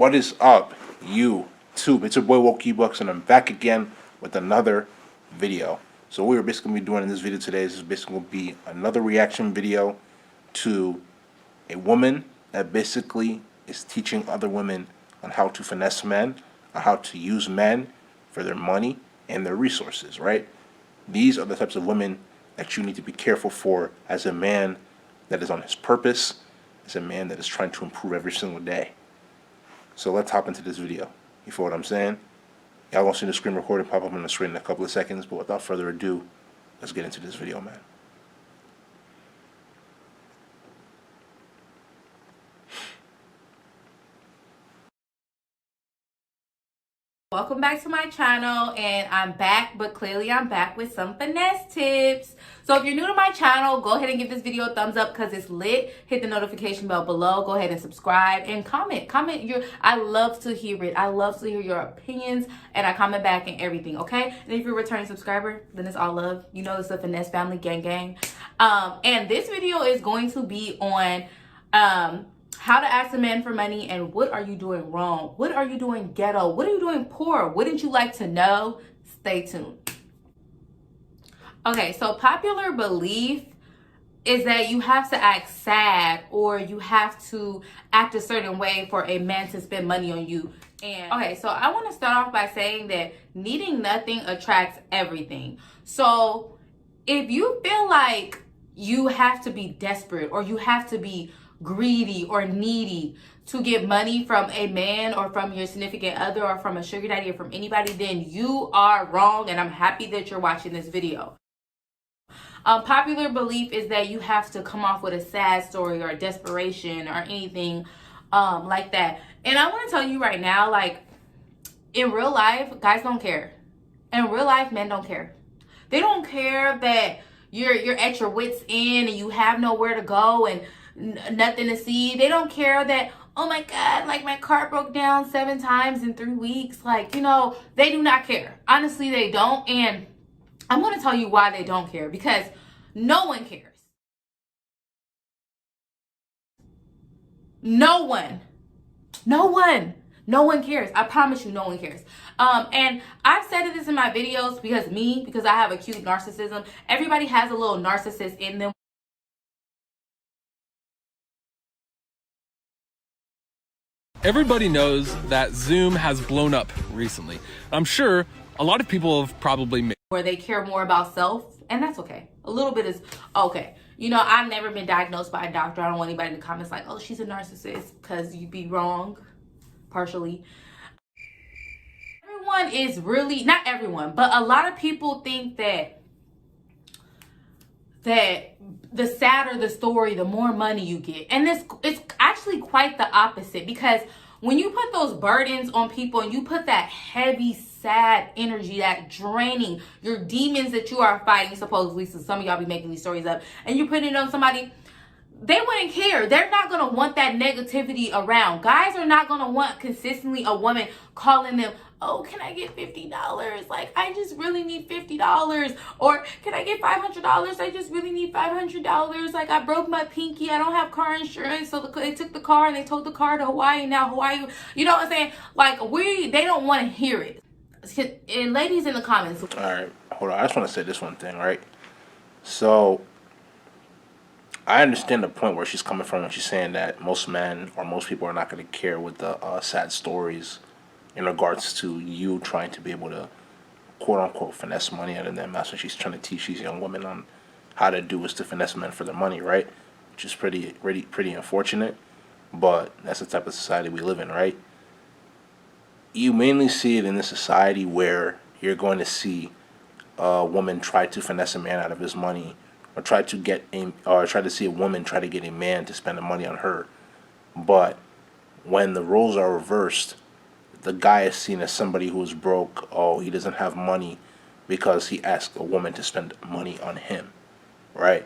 What is up, YouTube? It's your boy Wokey Bucks, and I'm back again with another video. So what we're basically going to be doing in this video today is basically going to be another reaction video to a woman that basically is teaching other women on how to finesse men, on how to use men for their money and their resources, right? These are the types of women that you need to be careful for as a man that is on his purpose, as a man that is trying to improve every single day. So let's hop into this video. You feel what I'm saying? Y'all gonna see the screen recording pop up on the screen in a couple of seconds, but without further ado, let's get into this video, man. Welcome back to my channel, and I'm back, but clearly I'm back with some finesse tips. So if you're new to my channel, go ahead and give this video a thumbs up because it's lit. Hit the notification bell below. Go ahead and subscribe and comment. I love to hear it. I love to hear your opinions, and I comment back and everything, okay? And if you're a returning subscriber, then it's all love. You know, it's a finesse family gang. And this video is going to be on how to ask a man for money and what are you doing wrong? What are you doing ghetto? What are you doing poor? Wouldn't you like to know? Stay tuned. Okay, so popular belief is that you have to act sad or you have to act a certain way for a man to spend money on you. And okay, so I want to start off by saying that needing nothing attracts everything. So if you feel like you have to be desperate or you have to be greedy or needy to get money from a man or from your significant other or from a sugar daddy or from anybody, then you are wrong, and I'm happy that you're watching this video. Popular belief is that you have to come off with a sad story or desperation or anything like that. And I want to tell you right now, like, in real life, guys don't care. In real life, men don't care. They don't care that you're at your wits' end and you have nowhere to go and nothing to see. They don't care that, oh my God, like my car broke down 7 times in 3 weeks. Like, you know, they do not care. Honestly, they don't. And I'm going to tell you why they don't care. Because no one cares. No one cares. I promise you, no one cares. And I've said this in my videos because I have acute narcissism. Everybody has a little narcissist in them. Everybody knows that Zoom has blown up recently. I'm sure a lot of people have probably made where they care more about self, and that's okay. A little bit is okay. You know, I've never been diagnosed by a doctor. I don't want anybody in the comments like, oh, she's a narcissist, because you'd be wrong, partially. Everyone is really, not everyone, but a lot of people think that the sadder the story, the more money you get. And it's actually quite the opposite, because when you put those burdens on people and you put that heavy, sad energy, that draining, your demons that you are fighting, supposedly, so some of y'all be making these stories up, and you put it on somebody, they wouldn't care. They're not going to want that negativity around. Guys are not going to want consistently a woman calling them, oh, can I get $50? Like, I just really need $50. Or can I get $500? I just really need $500. Like, I broke my pinky. I don't have car insurance. So they took the car and they towed the car to Hawaii. Now Hawaii, you know what I'm saying? Like, they don't want to hear it. And ladies in the comments. All right, hold on. I just want to say this one thing, right? So I understand the point where she's coming from when she's saying that most men or most people are not going to care with the sad stories in regards to you trying to be able to quote-unquote finesse money out of them. That's what she's trying to teach these young women on how to do, is to finesse men for their money, right? Which is pretty unfortunate, but that's the type of society we live in, right? You mainly see it in this society where you're going to see a woman try to finesse a man out of his money, or try to see a woman try to get a man to spend the money on her. But when the roles are reversed, the guy is seen as somebody who is broke. Oh, he doesn't have money because he asked a woman to spend money on him, right?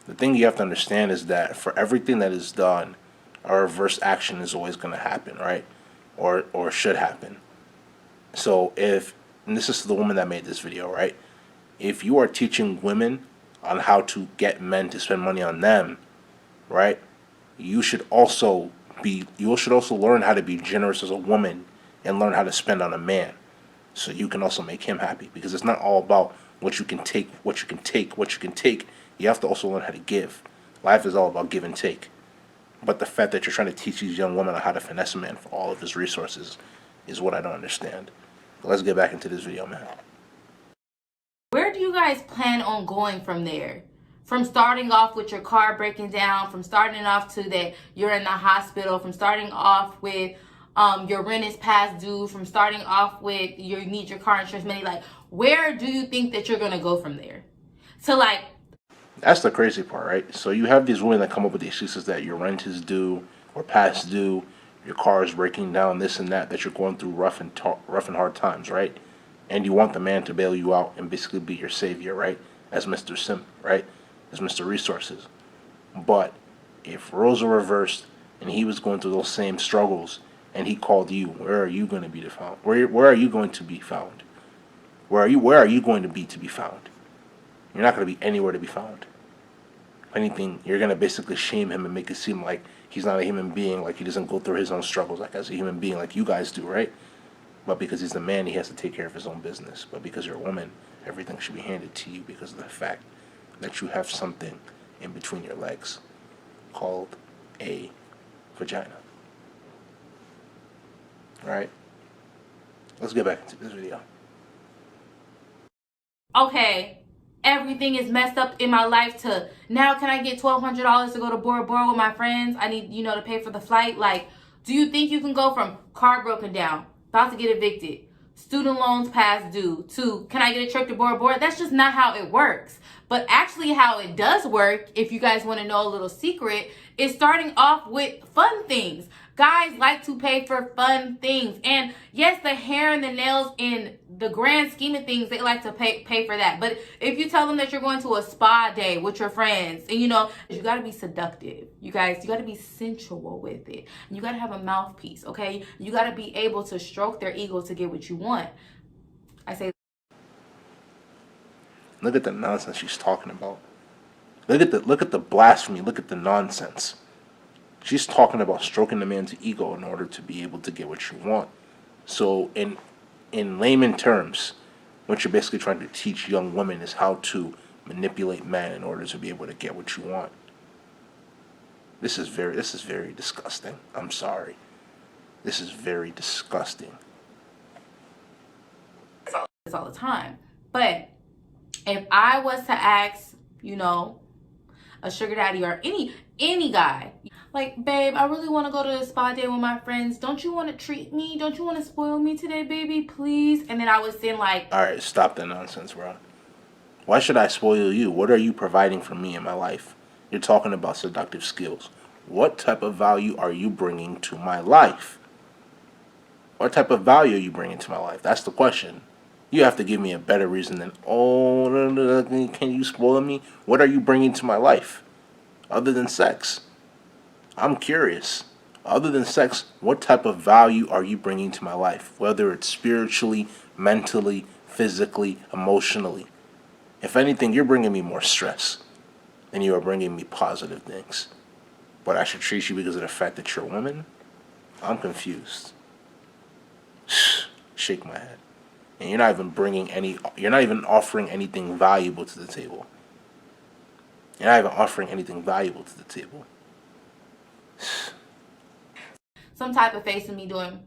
The thing you have to understand is that for everything that is done, a reverse action is always going to happen, right? Or should happen. So and this is the woman that made this video, right? If you are teaching women on how to get men to spend money on them, right, you should also You should also learn how to be generous as a woman and learn how to spend on a man, so you can also make him happy. Because it's not all about what you can take, what you can take, what you can take. You have to also learn how to give. Life is all about give and take. But the fact that you're trying to teach these young women on how to finesse a man for all of his resources is what I don't understand. But let's get back into this video, man. Where do you guys plan on going from there? From starting off with your car breaking down, from starting off to that you're in the hospital, from starting off with your rent is past due, from starting off with you need your car insurance money. Like, where do you think that you're going to go from there? So, like, that's the crazy part, right? So you have these women that come up with the excuses that your rent is due or past due, your car is breaking down, this and that you're going through rough and hard times, right? And you want the man to bail you out and basically be your savior, right? As Mr. Simp, right? As Mr. Resources. But if roles are reversed and he was going through those same struggles and he called you, where are you going to be found? Where are you going to be found? Where are you going to be found? You're not going to be anywhere to be found. If anything, you're going to basically shame him and make it seem like he's not a human being, like he doesn't go through his own struggles like as a human being like you guys do, right? But because he's the man, he has to take care of his own business. But because you're a woman, everything should be handed to you because of the fact that you have something in between your legs called a vagina. Alright? Let's get back into this video. Okay, everything is messed up in my life to now can I get $1,200 to go to Bora Bora with my friends? I need, to pay for the flight. Like, do you think you can go from car broken down, about to get evicted, student loans past due, to can I get a trip to Bora Bora? That's just not how it works. But actually how it does work, if you guys want to know a little secret, is starting off with fun things. Guys like to pay for fun things. And yes, the hair and the nails, in the grand scheme of things, they like to pay for that. But if you tell them that you're going to a spa day with your friends, and you got to be seductive. You guys, you got to be sensual with it. You got to have a mouthpiece, okay? You got to be able to stroke their ego to get what you want. I say, look at the nonsense she's talking about. Look at the blasphemy. Look at the nonsense. She's talking about stroking the man's ego in order to be able to get what you want. So in layman terms, what you're basically trying to teach young women is how to manipulate men in order to be able to get what you want. This is very disgusting. I'm sorry. This is very disgusting. It's all the time. But if I was to ask, a sugar daddy or any guy, like, babe, I really want to go to a spa day with my friends. Don't you want to treat me? Don't you want to spoil me today, baby? Please. And then I was saying, like, all right, stop that nonsense, bro. Why should I spoil you? What are you providing for me in my life? You're talking about seductive skills. What type of value are you bringing to my life? What type of value are you bringing to my life? That's the question. You have to give me a better reason than, can you spoil me? What are you bringing to my life? Other than sex. I'm curious. Other than sex, what type of value are you bringing to my life? Whether it's spiritually, mentally, physically, emotionally. If anything, you're bringing me more stress than you are bringing me positive things. But I should treat you because of the fact that you're a woman? I'm confused. Shake my head. And you're not even offering anything valuable to the table. You're not even offering anything valuable to the table. some type of face of me doing,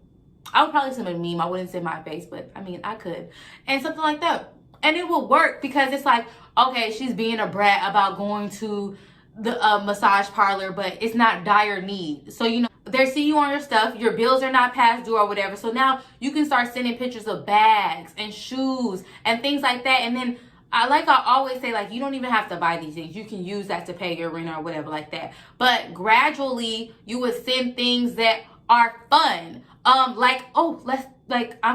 I would probably send a meme. I wouldn't say my face, but I mean, I could. And something like that. And it will work because it's like, okay, she's being a brat about going to the massage parlor, but it's not dire need. So, they see you on your stuff, your bills are not past due or whatever. So now you can start sending pictures of bags and shoes and things like that. And then I always say, like, you don't even have to buy these things. You can use that to pay your rent or whatever like that. But gradually you would send things that are fun. I'm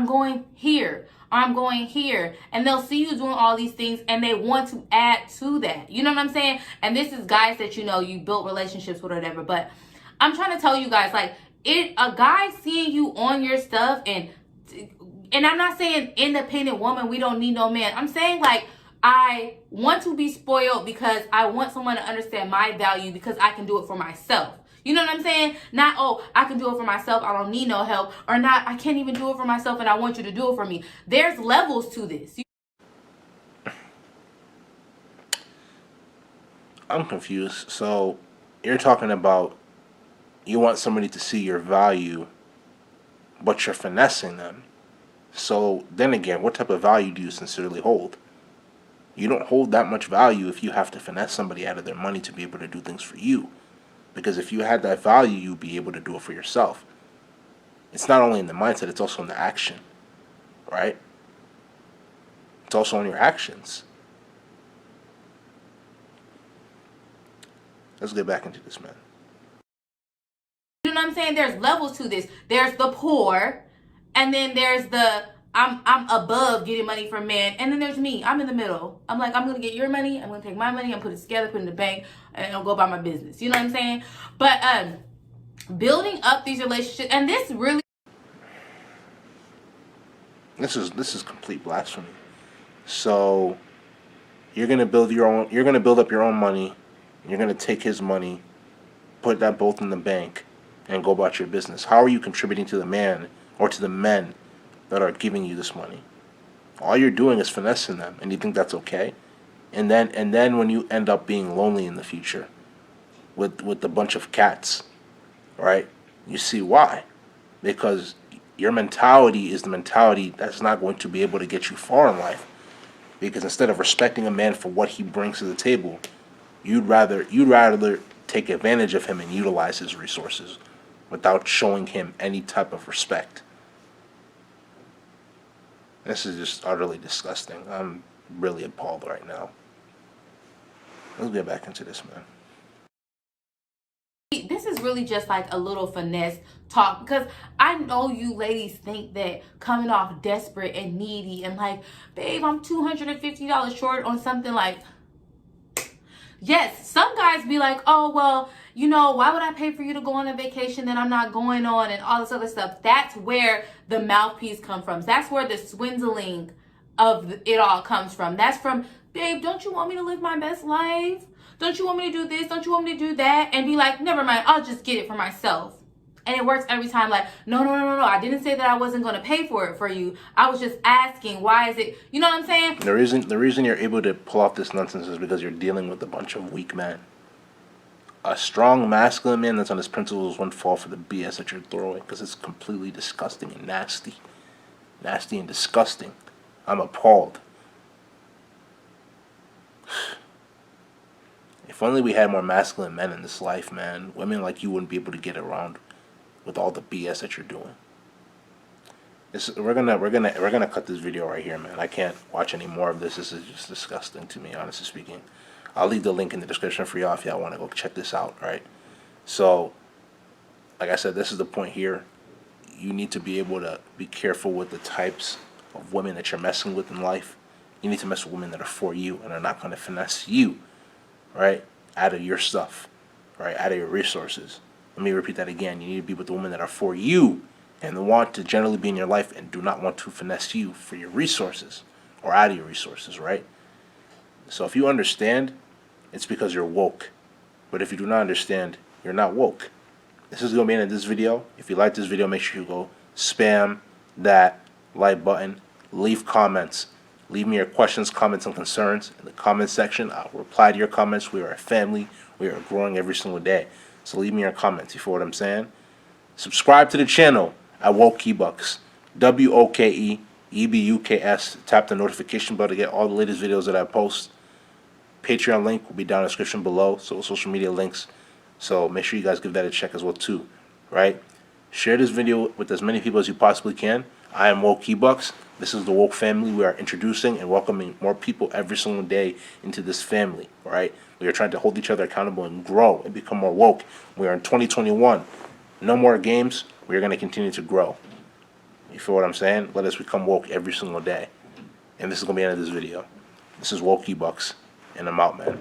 going here. I'm going here. And they'll see you doing all these things and they want to add to that. You know what I'm saying? And this is guys that you built relationships with or whatever. But I'm trying to tell you guys, like, a guy seeing you on your stuff, and I'm not saying independent woman, we don't need no man. I'm saying, like, I want to be spoiled because I want someone to understand my value because I can do it for myself. You know what I'm saying? Not, oh, I can do it for myself, I don't need no help, or not, I can't even do it for myself and I want you to do it for me. There's levels to this. I'm confused. So you're talking about you want somebody to see your value, but you're finessing them. So then again, what type of value do you sincerely hold? You don't hold that much value if you have to finesse somebody out of their money to be able to do things for you. Because if you had that value, you'd be able to do it for yourself. It's not only in the mindset, it's also in the action, right? It's also in your actions. Let's get back into this, man. You know what I'm saying? There's levels to this. There's the poor, and then there's the I'm above getting money from men, and then there's me. I'm in the middle. I'm like, I'm gonna get your money, I'm gonna take my money, I'm put it together, put it in the bank, and I'll go about my business. You know what I'm saying? But building up these relationships, and this really This is complete blasphemy. So you're gonna build your own. You're gonna build up your own money. You're gonna take his money, put that both in the bank, and go about your business. How are you contributing to the man or to the men that are giving you this money? All you're doing is finessing them, and you think that's okay? And then when you end up being lonely in the future, with a bunch of cats, right? You see why? Because your mentality is the mentality that's not going to be able to get you far in life. Because instead of respecting a man for what he brings to the table, you'd rather take advantage of him and utilize his resources without showing him any type of respect. This is just utterly disgusting. I'm really appalled right now. Let's get back into this, man. this is really just like a little finesse talk, because I know you ladies think that coming off desperate and needy and like, babe, I'm $250 short on something, like, yes, some guys be like, oh, well, you know, why would I pay for you to go on a vacation that I'm not going on and all this other stuff? That's where the mouthpiece comes from. That's where the swindling of it all comes from. That's from, babe, don't you want me to live my best life? Don't you want me to do this? Don't you want me to do that? And be like, never mind, I'll just get it for myself. And it works every time. Like, no, I didn't say that I wasn't going to pay for it for you. I was just asking, why is it, you know what I'm saying? The reason you're able to pull off this nonsense is because you're dealing with a bunch of weak men. A strong masculine man that's on his principles wouldn't fall for the BS that you're throwing, because it's completely disgusting and nasty. Nasty and disgusting. I'm appalled. If only we had more masculine men in this life, man. Women like you wouldn't be able to get around with all the BS that you're doing. We're gonna cut this video right here, man. I can't watch any more of this. This is just disgusting to me, honestly speaking. I'll leave the link in the description for y'all if y'all want to go check this out, right? So, like I said, this is the point here. You need to be able to be careful with the types of women that you're messing with in life. You need to mess with women that are for you and are not going to finesse you, right? Out of your stuff, right? Out of your resources. Let me repeat that again. You need to be with the women that are for you and want to generally be in your life and do not want to finesse you for your resources or out of your resources, right? So if you understand, it's because you're woke. But if you do not understand, you're not woke. This is going to be the end of this video. If you like this video, make sure you go spam that like button. Leave comments. Leave me your questions, comments, and concerns in the comment section. I'll reply to your comments. We are a family. We are growing every single day. So leave me your comments. You feel what I'm saying? Subscribe to the channel at WokeEbucks. WOKEEBUKS. Tap the notification bell to get all the latest videos that I post. Patreon link will be down in the description below. So social media links. So make sure you guys give that a check as well too. Right? Share this video with as many people as you possibly can. I am WokeEbucks. This is the Woke family. We are introducing and welcoming more people every single day into this family. Right? We are trying to hold each other accountable and grow and become more woke. We are in 2021. No more games. We are going to continue to grow. You feel what I'm saying? Let us become woke every single day. And this is going to be the end of this video. This is WokeEbucks. And I'm out, man.